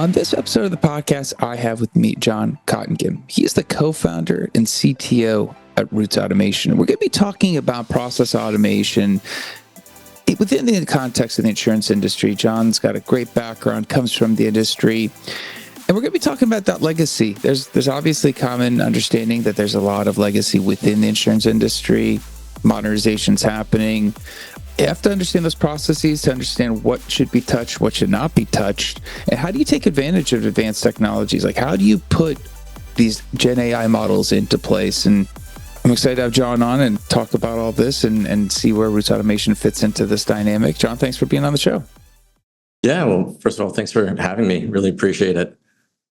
On this episode of the podcast, I have with me John Cottongim. He is the co-founder and CTO at Roots Automation. We're going to be talking about process automation within the context of the insurance industry. John's got a great background, comes from the industry, and we're going to be talking about that legacy. There's obviously common understanding that there's a lot of legacy within the insurance industry. Modernization's happening. You have to understand those processes to understand what should be touched, what should not be touched, and how do you take advantage of advanced technologies? Like, how do you put these GenAI models into place? And I'm excited to have John on and talk about all this and see where Roots Automation fits into this dynamic. John, thanks for being on the show. Yeah, well, first of all, thanks for having me. Really appreciate it.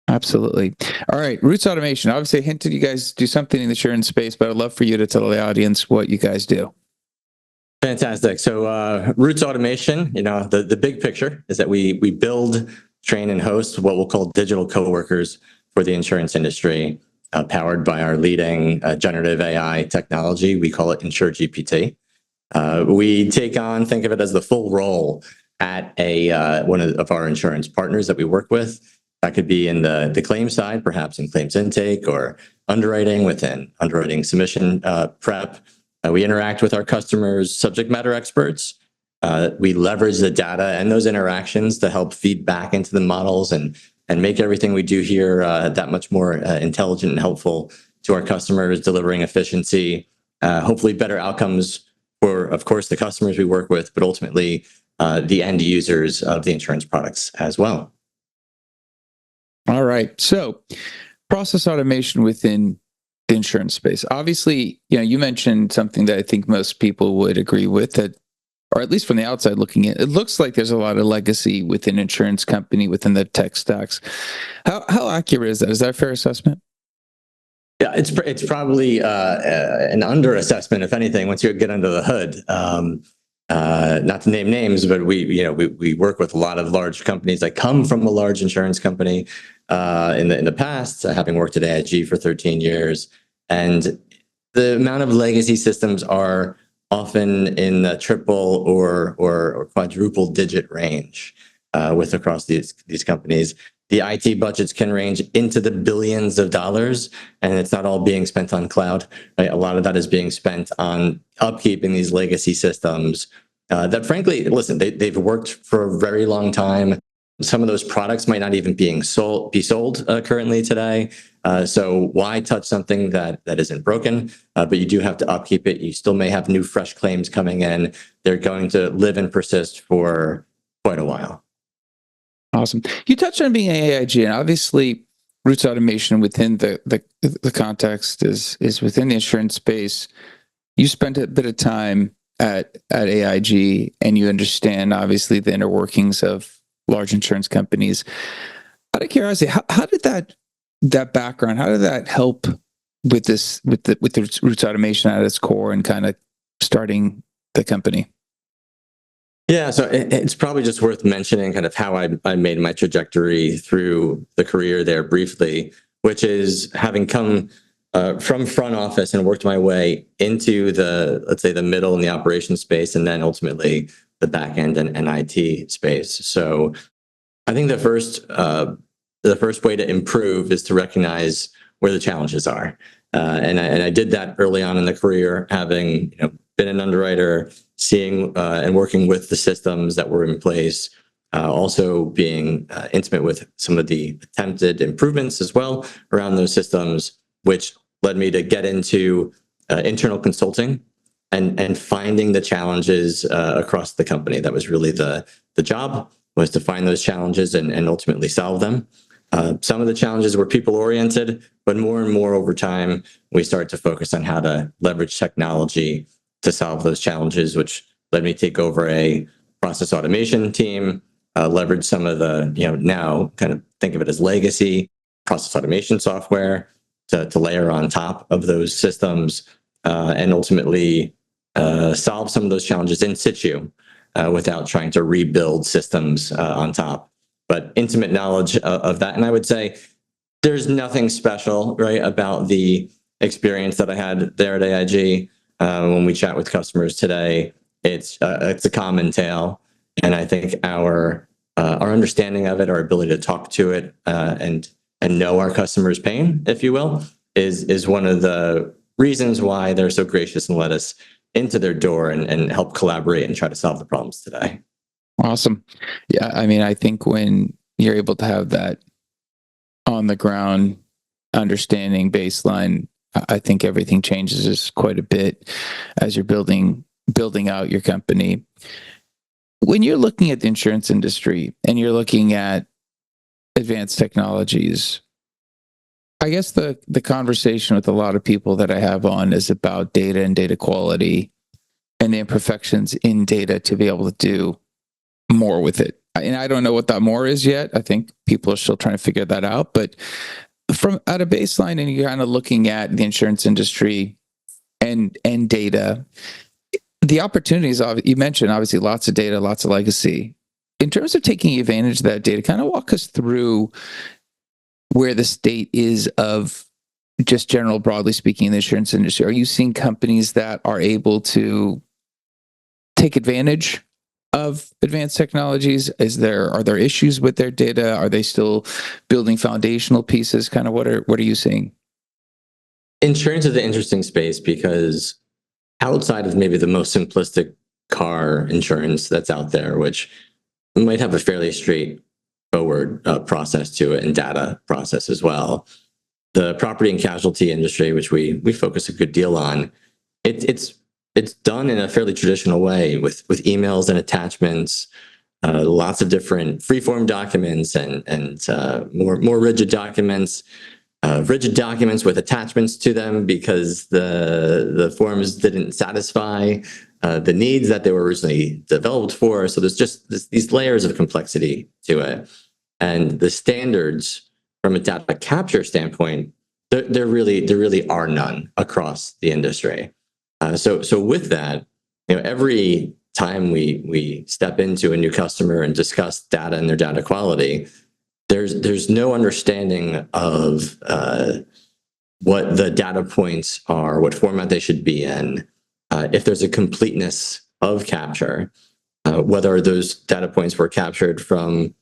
Absolutely. All right, Roots Automation. Obviously, I hinted you guys do something in the insurance space, but I'd love for you to tell the audience what you guys do. Fantastic. So Roots Automation, the big picture is that we build, train, and host what we'll call digital coworkers for the insurance industry, powered by our leading generative AI technology. We call it InsureGPT. We take on, think of it as the full role at one of our insurance partners that we work with. That could be in the claims side, perhaps in claims intake, or underwriting within underwriting submission prep. We interact with our customers' subject matter experts. We leverage the data and those interactions to help feed back into the models and make everything we do here that much more intelligent and helpful to our customers, delivering efficiency, hopefully better outcomes for, of course, the customers we work with, but ultimately the end users of the insurance products as well. All right. So process automation within the insurance space. Obviously, you mentioned something that I think most people would agree with, that, or at least from the outside looking in, it looks like there's a lot of legacy within insurance company, within the tech stacks. How accurate is that? Is that a fair assessment? Yeah, it's probably an under assessment, if anything, once you get under the hood. Not to name names, but we work with a lot of large companies that come from a large insurance company in the past, having worked at AIG for 13 years. And the amount of legacy systems are often in the triple or quadruple digit range across these companies. The IT budgets can range into the billions of dollars, and it's not all being spent on cloud. Right? A lot of that is being spent on upkeeping these legacy systems that, frankly, listen, they've worked for a very long time. Some of those products might not even be sold currently today. So why touch something that isn't broken? But you do have to upkeep it. You still may have new, fresh claims coming in. They're going to live and persist for quite a while. Awesome. You touched on being AIG, and obviously Roots Automation within the context is within the insurance space. You spent a bit of time at AIG, and you understand obviously the inner workings of large insurance companies. Out of curiosity, how did that background, how did that help with the Roots Automation at its core and kind of starting the company? Yeah, so it's probably just worth mentioning kind of how I made my trajectory through the career there briefly, which is having come from front office and worked my way into let's say the middle and the operations space, and then ultimately the back end and IT space. So I think the first way to improve is to recognize where the challenges are. And I did that early on in the career, having been an underwriter, seeing and working with the systems that were in place, also being intimate with some of the attempted improvements as well around those systems, which led me to get into internal consulting and finding the challenges across the company. That was really the job, was to find those challenges and ultimately solve them. Some of the challenges were people-oriented, but more and more over time, we started to focus on how to leverage technology to solve those challenges, which led me to take over a process automation team, leverage some of the, now kind of think of it as legacy process automation software to layer on top of those systems, and ultimately solve some of those challenges in situ without trying to rebuild systems on top. But intimate knowledge of that. And I would say there's nothing special, right, about the experience that I had there at AIG. When we chat with customers today, it's a common tale. And I think our our understanding of it, our ability to talk to it, and know our customers' pain, if you will, is one of the reasons why they're so gracious and let us into their door and help collaborate and try to solve the problems today. Awesome. Yeah, I mean, I think when you're able to have that on the ground understanding baseline, I think everything changes quite a bit as you're building out your company. When you're looking at the insurance industry and you're looking at advanced technologies, I guess the conversation with a lot of people that I have on is about data and data quality and the imperfections in data to be able to do more with it. And I don't know what that more is yet. I think people are still trying to figure that out. But from at a baseline, and you're kind of looking at the insurance industry and data, the opportunities you mentioned, obviously lots of data, lots of legacy. In terms of taking advantage of that data, kind of walk us through where the state is of just general, broadly speaking, in the insurance industry. Are you seeing companies that are able to take advantage of advanced technologies? Are there issues with their data? Are they still building foundational pieces? Kind of what are you seeing? Insurance is an interesting space because outside of maybe the most simplistic car insurance that's out there, which might have a fairly straightforward process to it and data process as well, the property and casualty industry, which we focus a good deal on, it's done in a fairly traditional way with emails and attachments, lots of different free-form documents and more rigid documents. Rigid documents with attachments to them because the forms didn't satisfy the needs that they were originally developed for. So there's just these layers of complexity to it. And the standards from a data capture standpoint, there really are none across the industry. So with that, every time we step into a new customer and discuss data and their data quality, there's no understanding of what the data points are, what format they should be in, if there's a completeness of capture, whether those data points were captured from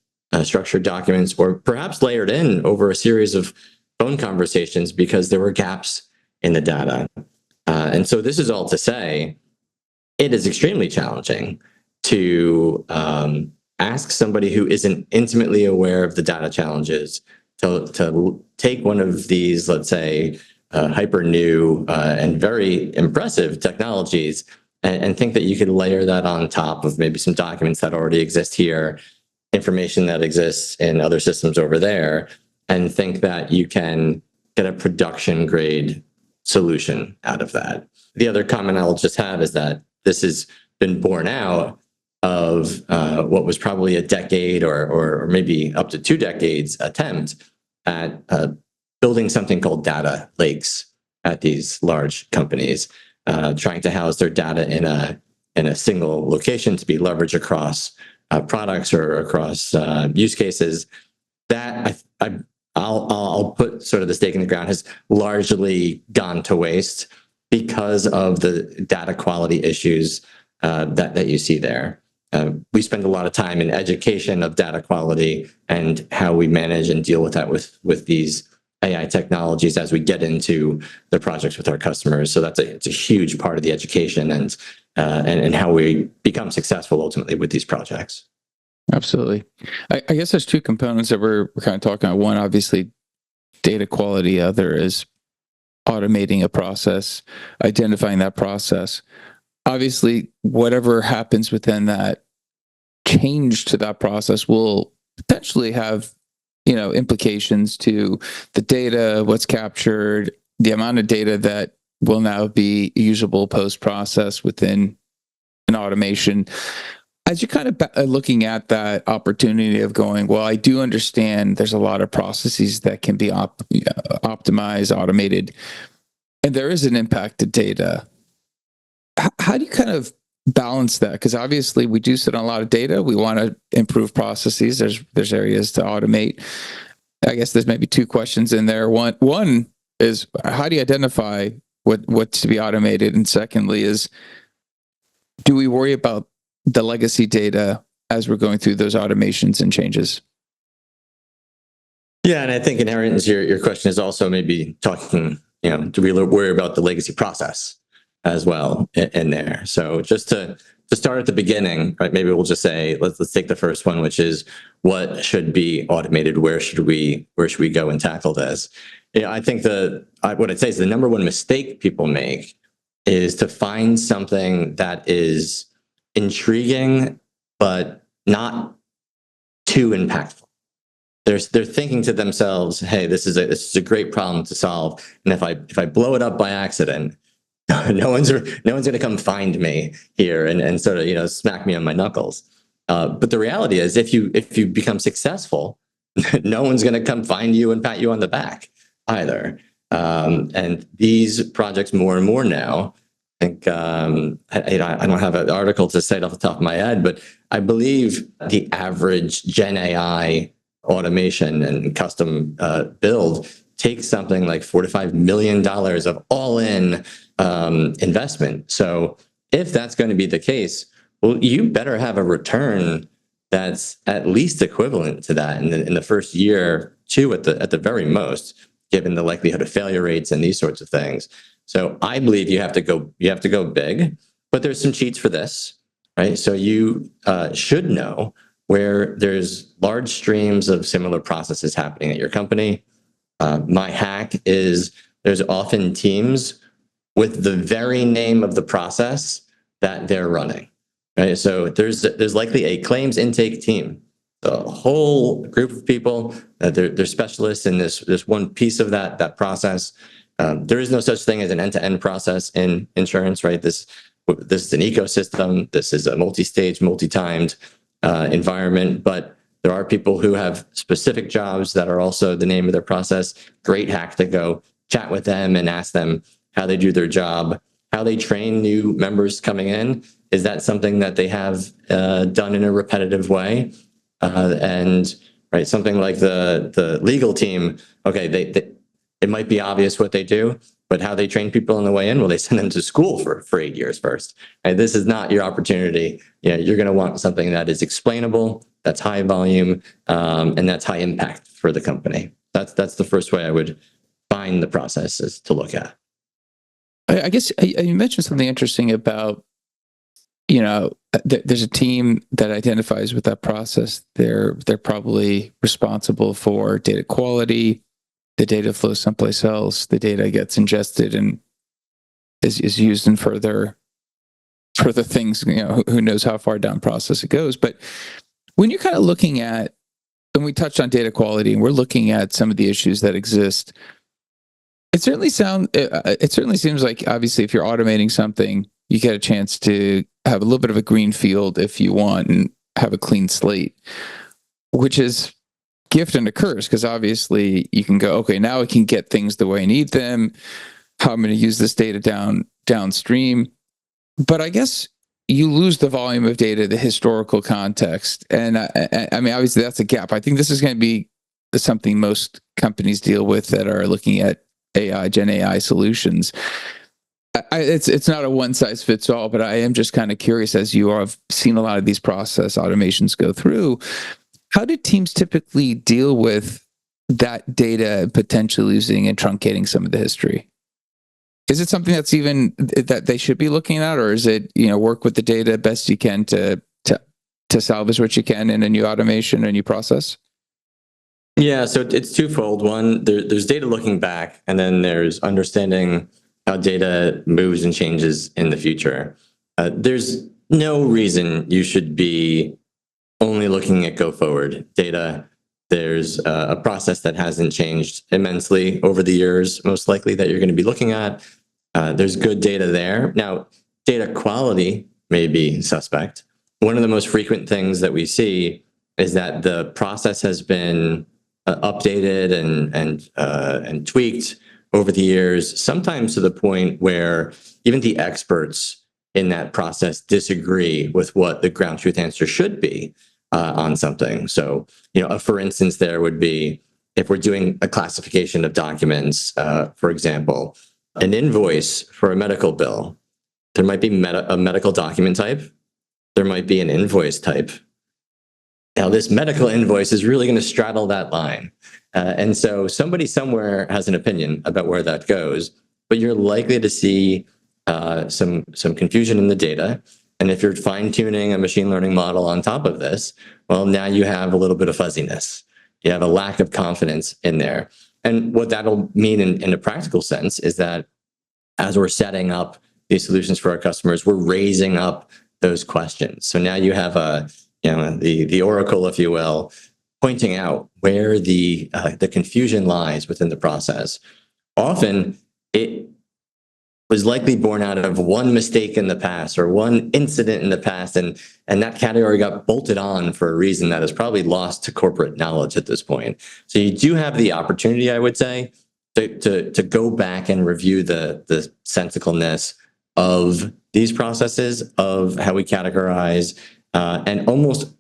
structured documents or perhaps layered in over a series of phone conversations because there were gaps in the data. And so this is all to say, it is extremely challenging to ask somebody who isn't intimately aware of the data challenges to take one of these, let's say, hyper new and very impressive technologies and think that you could layer that on top of maybe some documents that already exist here, information that exists in other systems over there, and think that you can get a production grade solution out of that. The other comment I'll just have is that this has been borne out of what was probably a decade or maybe up to 2 decades attempt at building something called data lakes at these large companies, trying to house their data in a single location to be leveraged across products or across use cases. That I'll put sort of the stake in the ground has largely gone to waste because of the data quality issues that you see there. We spend a lot of time in education of data quality and how we manage and deal with that with these AI technologies as we get into the projects with our customers. So it's a huge part of the education and how we become successful ultimately with these projects. Absolutely. I guess there's 2 components that we're kind of talking about. One, obviously, data quality. Other is automating a process, identifying that process. Obviously, whatever happens within that change to that process will potentially have, implications to the data, what's captured, the amount of data that will now be usable post-process within an automation. As you're kind of looking at that opportunity of going, well, I do understand there's a lot of processes that can be optimized, automated, and there is an impact to data. How do you kind of balance that? Because obviously we do sit on a lot of data. We want to improve processes. There's areas to automate. I guess there's maybe 2 questions in there. One is, how do you identify what's to be automated? And secondly is, do we worry about the legacy data as we're going through those automations and changes? Yeah, and I think inherent into your question is also maybe talking, do we worry about the legacy process as well in there? So just to start at the beginning, right? Maybe we'll just say, let's take the first one, which is what should be automated? Where should we go and tackle this? I think what I'd say is the number one mistake people make is to find something that is intriguing, but not too impactful. They're thinking to themselves, "Hey, this is a great problem to solve, and if I blow it up by accident, no one's going to come find me here and sort of smack me on my knuckles." But the reality is, if you become successful, no one's going to come find you and pat you on the back either. And these projects more and more now, I think I don't have an article to cite off the top of my head, but I believe the average GenAI automation and custom build takes something like $4 to $5 million of all-in investment. So if that's going to be the case, well, you better have a return that's at least equivalent to that in the first year, two at the very most, given the likelihood of failure rates and these sorts of things. So I believe you have to go big, but there's some cheats for this, right? So you should know where there's large streams of similar processes happening at your company. My hack is there's often teams with the very name of the process that they're running, right? So there's likely a claims intake team, the whole group of people, they're specialists in this one piece of that process. There is no such thing as an end-to-end process in insurance, right? This is an ecosystem. This is a multi-stage, multi-timed environment, but there are people who have specific jobs that are also the name of their process. Great hack to go chat with them and ask them how they do their job, how they train new members coming in. Is that something that they have done in a repetitive way? And right, something like the legal team, okay, it might be obvious what they do, but how they train people on the way in, well, they send them to school for 8 years first. And this is not your opportunity. You're going to want something that is explainable, that's high volume, and that's high impact for the company. That's the first way I would find the processes to look at. I guess you mentioned something interesting about, there's a team that identifies with that process. They're probably responsible for data quality. The data flows someplace else. The data gets ingested and is used in further things. Who knows how far down process it goes. But when you're kind of looking at, and we touched on data quality, and we're looking at some of the issues that exist, it certainly seems like, obviously, if you're automating something, you get a chance to have a little bit of a green field if you want and have a clean slate, which is gift and a curse, because obviously you can go, okay, now I can get things the way I need them, how I'm going to use this data downstream. But I guess you lose the volume of data, the historical context. And I mean, obviously that's a gap. I think this is going to be something most companies deal with that are looking at AI, Gen AI solutions. It's not a one size fits all, but I am just kind of curious, as you have seen a lot of these process automations go through, how do teams typically deal with that data potentially losing and truncating some of the history? Is it something that's even that they should be looking at, or is it, work with the data best you can to salvage what you can in a new automation, a new process? Yeah, so it's twofold. One, there's data looking back, and then there's understanding how data moves and changes in the future. There's no reason you should be only looking at go forward data. There's a process that hasn't changed immensely over the years, most likely, that you're going to be looking at. There's good data there. Now, data quality may be suspect. One of the most frequent things that we see is that the process has been updated and tweaked over the years, sometimes to the point where even the experts in that process disagree with what the ground truth answer should be on something. So, for instance, there would be, if we're doing a classification of documents, for example, an invoice for a medical bill, there might be a medical document type, there might be an invoice type, now this medical invoice is really going to straddle that line. And so somebody somewhere has an opinion about where that goes, but you're likely to see some confusion in the data. And if you're fine-tuning a machine learning model on top of this, well, now you have a little bit of fuzziness. You have a lack of confidence in there. And what that'll mean in a practical sense is that as we're setting up these solutions for our customers, we're raising up those questions. So now you have the oracle, if you will, pointing out where the confusion lies within the process. Often it was likely born out of one mistake in the past or one incident in the past, and that category got bolted on for a reason that is probably lost to corporate knowledge at this point. So you do have the opportunity, I would say, to go back and review the sensicalness of these processes, of how we categorize, and almost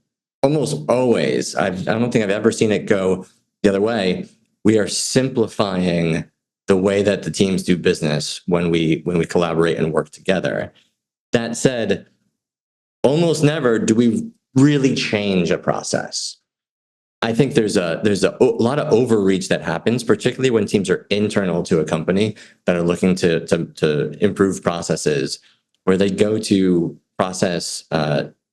always, I don't think I've ever seen it go the other way. We are simplifying the way that the teams do business when we collaborate and work together. That said, almost never do we really change a process. I think there's a lot of overreach that happens, particularly when teams are internal to a company that are looking to improve processes, where they go to process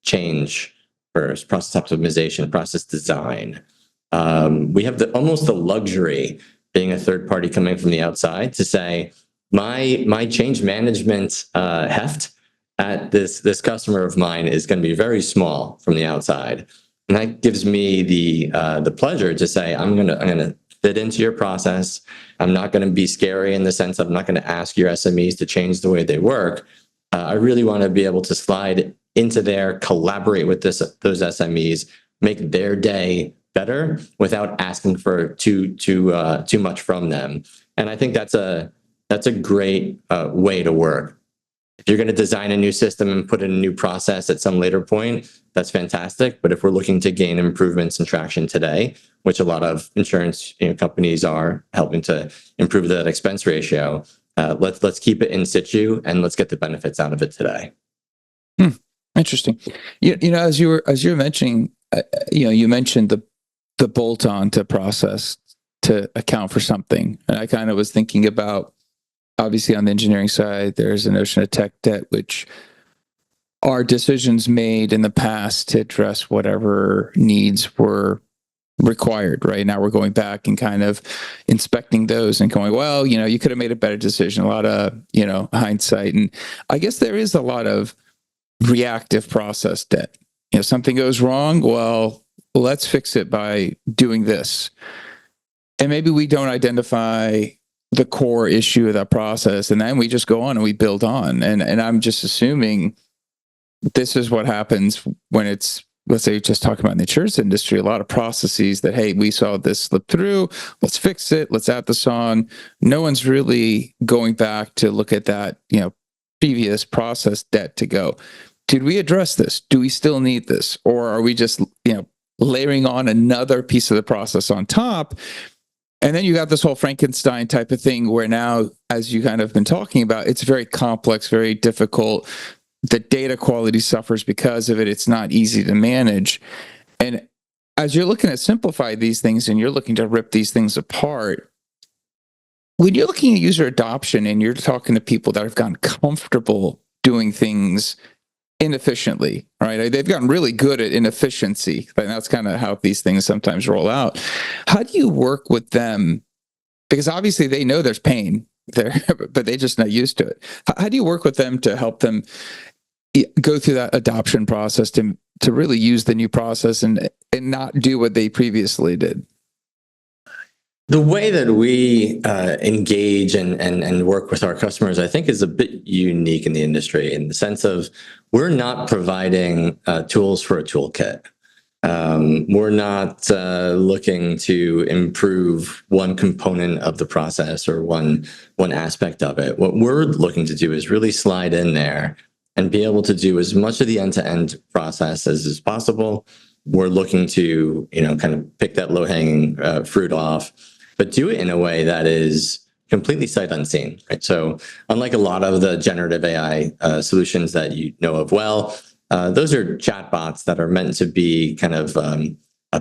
change first, process optimization, process design. We have almost the luxury, being a third party coming from the outside, to say my change management heft at this customer of mine is going to be very small from the outside. And that gives me the pleasure to say, I'm gonna fit into your process. I'm not going to be scary in the sense of I'm not going to ask your SMEs to change the way they work. I really want to be able to slide into there, collaborate with those SMEs, make their day better without asking for too much from them. And I think that's a great way to work. If you're going to design a new system and put in a new process at some later point, that's fantastic. But if we're looking to gain improvements and traction today, which a lot of insurance companies are helping to improve that expense ratio, let's keep it in situ and let's get the benefits out of it today. Interesting. As you were mentioning, you mentioned the bolt-on to process to account for something, and I kind of was thinking about, obviously on the engineering side, there's a notion of tech debt, which are decisions made in the past to address whatever needs were required. Right now, we're going back and kind of inspecting those and going, well, you could have made a better decision. A lot of hindsight, and I guess there is a lot of reactive process debt. Something goes wrong. Well, let's fix it by doing this, and maybe we don't identify the core issue of that process, and then we just go on and we build on. And I'm just assuming this is what happens when it's, let's say, just talking about in the insurance industry, a lot of processes that, hey, we saw this slip through, let's fix it, let's add this on. No one's really going back to look at that, previous process debt to go, did we address this? Do we still need this? Or are we just, layering on another piece of the process on top? And then you got this whole Frankenstein type of thing where now, as you kind of been talking about, it's very complex, very difficult. The data quality suffers because of it. It's not easy to manage. And as you're looking to simplify these things and you're looking to rip these things apart, when you're looking at user adoption and you're talking to people that have gotten comfortable doing things inefficiently, right? They've gotten really good at inefficiency. And that's kind of how these things sometimes roll out. How do you work with them? Because obviously they know there's pain there, but they're just not used to it. How do you work with them to help them go through that adoption process to really use the new process and not do what they previously did? The way that we engage and work with our customers, I think, is a bit unique in the industry, in the sense of we're not providing tools for a toolkit. We're not looking to improve one component of the process or one aspect of it. What we're looking to do is really slide in there and be able to do as much of the end-to-end process as is possible. We're looking to kind of pick that low-hanging fruit off, but do it in a way that is completely sight unseen, right? So unlike a lot of the generative AI solutions that you know of well, those are chatbots that are meant to be kind of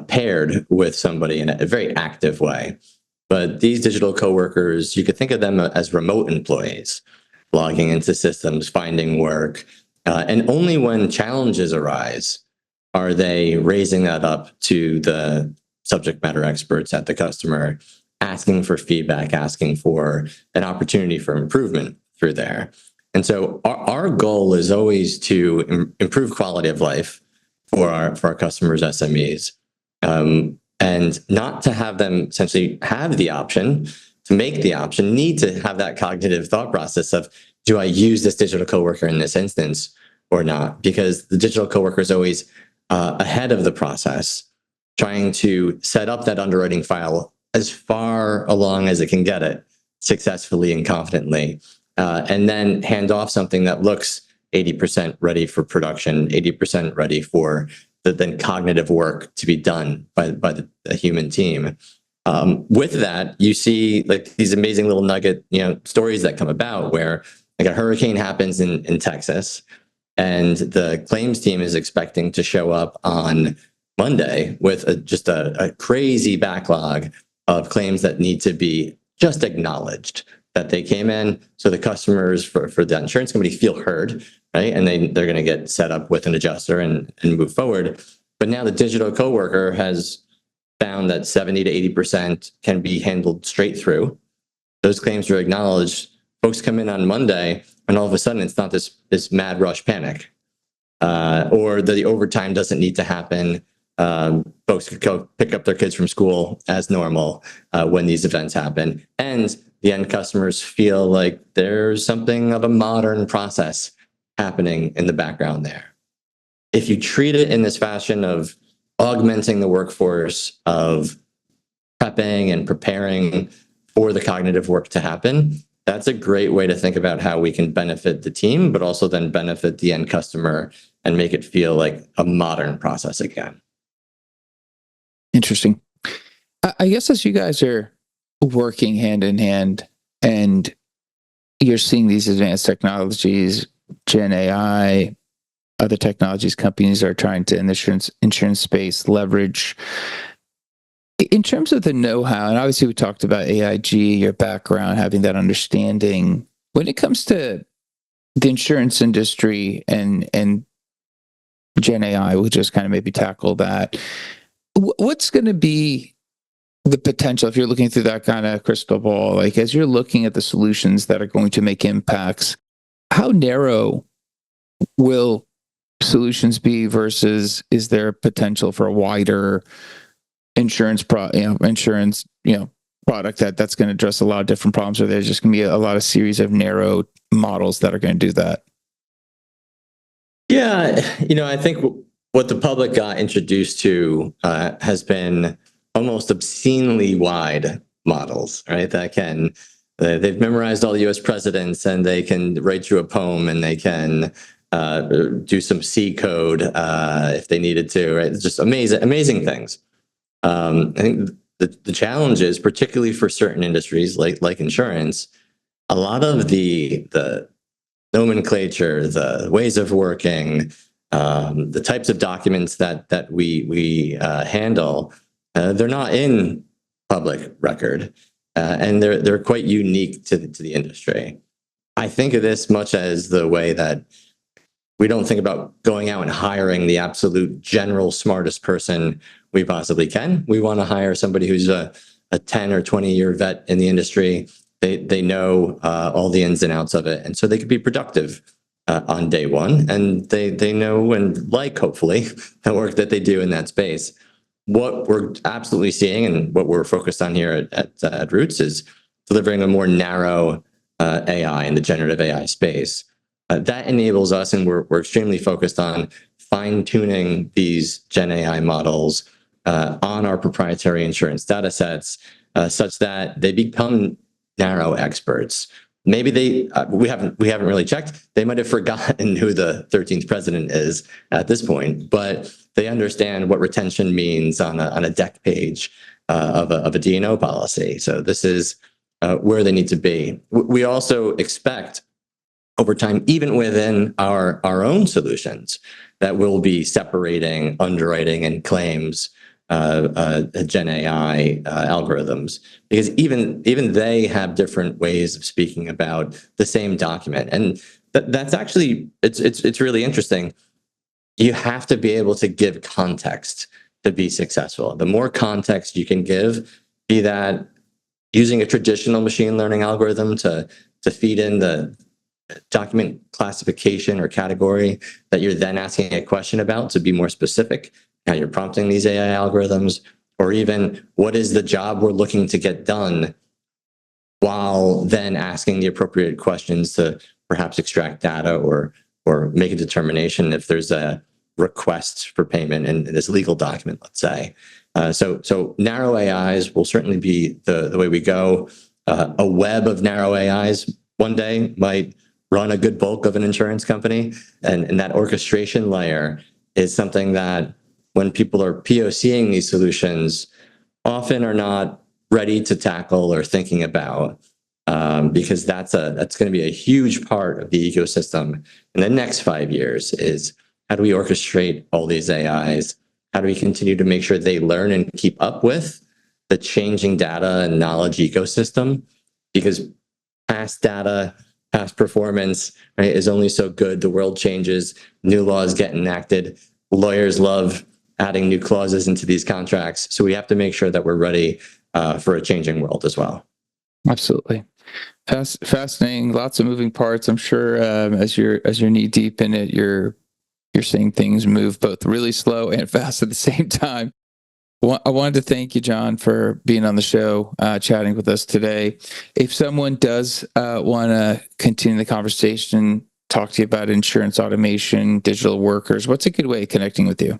paired with somebody in a very active way. But these digital coworkers, you could think of them as remote employees, logging into systems, finding work, and only when challenges arise are they raising that up to the subject matter experts at the customer, asking for feedback, asking for an opportunity for improvement through there. And so our goal is always to improve quality of life for our customers, SMEs, and not to have them essentially have the option, to make the option, need to have that cognitive thought process of, do I use this digital coworker in this instance or not? Because the digital coworker is always ahead of the process, trying to set up that underwriting file as far along as it can get it successfully and confidently, and then hand off something that looks 80% ready for production, 80% ready for the then cognitive work to be done by the human team. With that, you see like these amazing little nugget, stories that come about where like a hurricane happens in Texas, and the claims team is expecting to show up on Monday with just a crazy backlog of claims that need to be just acknowledged that they came in, so the customers for the insurance company feel heard, right? And they're going to get set up with an adjuster and move forward. But now the digital coworker has found that 70 to 80% can be handled straight through. Those claims are acknowledged. Folks come in on Monday, and all of a sudden it's not this mad rush panic, or the overtime doesn't need to happen. Folks could go pick up their kids from school as normal when these events happen. And the end customers feel like there's something of a modern process happening in the background there. If you treat it in this fashion of augmenting the workforce, of prepping and preparing for the cognitive work to happen, that's a great way to think about how we can benefit the team, but also then benefit the end customer and make it feel like a modern process again. Interesting. I guess as you guys are working hand in hand and you're seeing these advanced technologies, GenAI, other technologies companies are trying to in the insurance space leverage. In terms of the know-how, and obviously we talked about AIG, your background, having that understanding. When it comes to the insurance industry and GenAI, we'll just kind of maybe tackle that. What's going to be the potential if you're looking through that kind of crystal ball, like as you're looking at the solutions that are going to make impacts, how narrow will solutions be versus is there potential for a wider insurance product that's going to address a lot of different problems, or there's just going to be a lot of series of narrow models that are going to do that? Yeah, I think what the public got introduced to has been almost obscenely wide models, right? They've memorized all the US presidents, and they can write you a poem, and they can do some C code if they needed to, right? It's just amazing things. I think the challenge is, particularly for certain industries like insurance, a lot of the nomenclature, the ways of working, the types of documents that we handle, they're not in public record, and they're quite unique to the industry. I think of this much as the way that we don't think about going out and hiring the absolute general smartest person we possibly can. We want to hire somebody who's a 10 or 20-year vet in the industry. They know all the ins and outs of it, and so they could be productive on day one, and they know and like, hopefully, the work that they do in that space. What we're absolutely seeing and what we're focused on here at Roots is delivering a more narrow AI in the generative AI space. That enables us, and we're extremely focused on fine-tuning these Gen AI models on our proprietary insurance data sets such that they become narrow experts. Maybe we haven't really checked. They might have forgotten who the 13th president is at this point, but they understand what retention means on a deck page of a D&O policy. So this is where they need to be. We also expect over time, even within our own solutions, that will be separating underwriting and claims Gen AI algorithms, because even they have different ways of speaking about the same document, and that's actually it's really interesting. You have to be able to give context to be successful. The more context you can give, be that using a traditional machine learning algorithm to feed in the document classification or category that you're then asking a question about to be more specific, how you're prompting these AI algorithms, or even what is the job we're looking to get done, while then asking the appropriate questions to perhaps extract data or make a determination if there's a request for payment in this legal document, let's say. So narrow AIs will certainly be the way we go. A web of narrow AIs one day might run a good bulk of an insurance company. And that orchestration layer is something that when people are POCing these solutions, often are not ready to tackle or thinking about, because that's going to be a huge part of the ecosystem in the next 5 years. Is how do we orchestrate all these AIs? How do we continue to make sure they learn and keep up with the changing data and knowledge ecosystem? Because past data, past performance, right, is only so good. The world changes, new laws get enacted. Lawyers love adding new clauses into these contracts. So we have to make sure that we're ready for a changing world as well. Absolutely. Fascinating. Lots of moving parts. I'm sure as you're knee deep in it, you're seeing things move both really slow and fast at the same time. I wanted to thank you, John, for being on the show, chatting with us today. If someone does want to continue the conversation, talk to you about insurance automation, digital workers, what's a good way of connecting with you?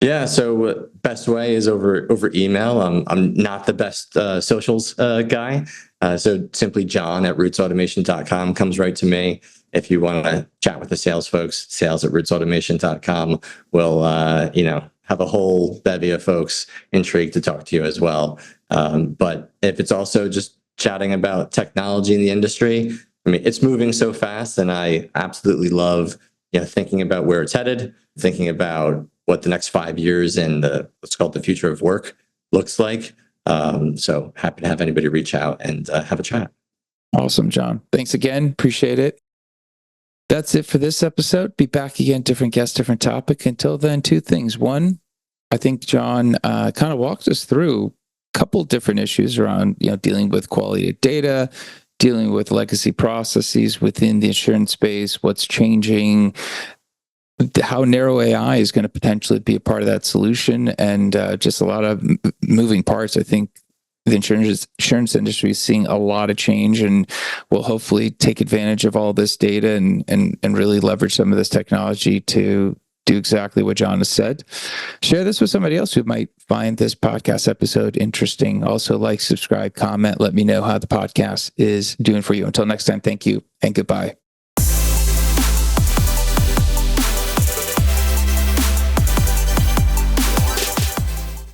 Yeah, so best way is over email. I'm not the best socials guy, so simply john@rootsautomation.com comes right to me. If you want to chat with the sales folks, sales@rootsautomation.com will have a whole bevy of folks intrigued to talk to you as well. But if it's also just chatting about technology in the industry, I mean, it's moving so fast, and I absolutely love thinking about where it's headed, thinking about what the next 5 years in what's called the future of work looks like. So happy to have anybody reach out and have a chat. Awesome, John. Thanks again. Appreciate it. That's it for this episode. Be back again, different guest, different topic. Until then, two things. One, I think John kind of walked us through a couple different issues around dealing with quality of data, dealing with legacy processes within the insurance space, what's changing, how narrow AI is going to potentially be a part of that solution, and just a lot of moving parts. I think the insurance industry is seeing a lot of change, and will hopefully take advantage of all this data and really leverage some of this technology to do exactly what John has said. Share this with somebody else who might find this podcast episode interesting. Also, like, subscribe, comment, let me know how the podcast is doing for you. Until next time, thank you and goodbye.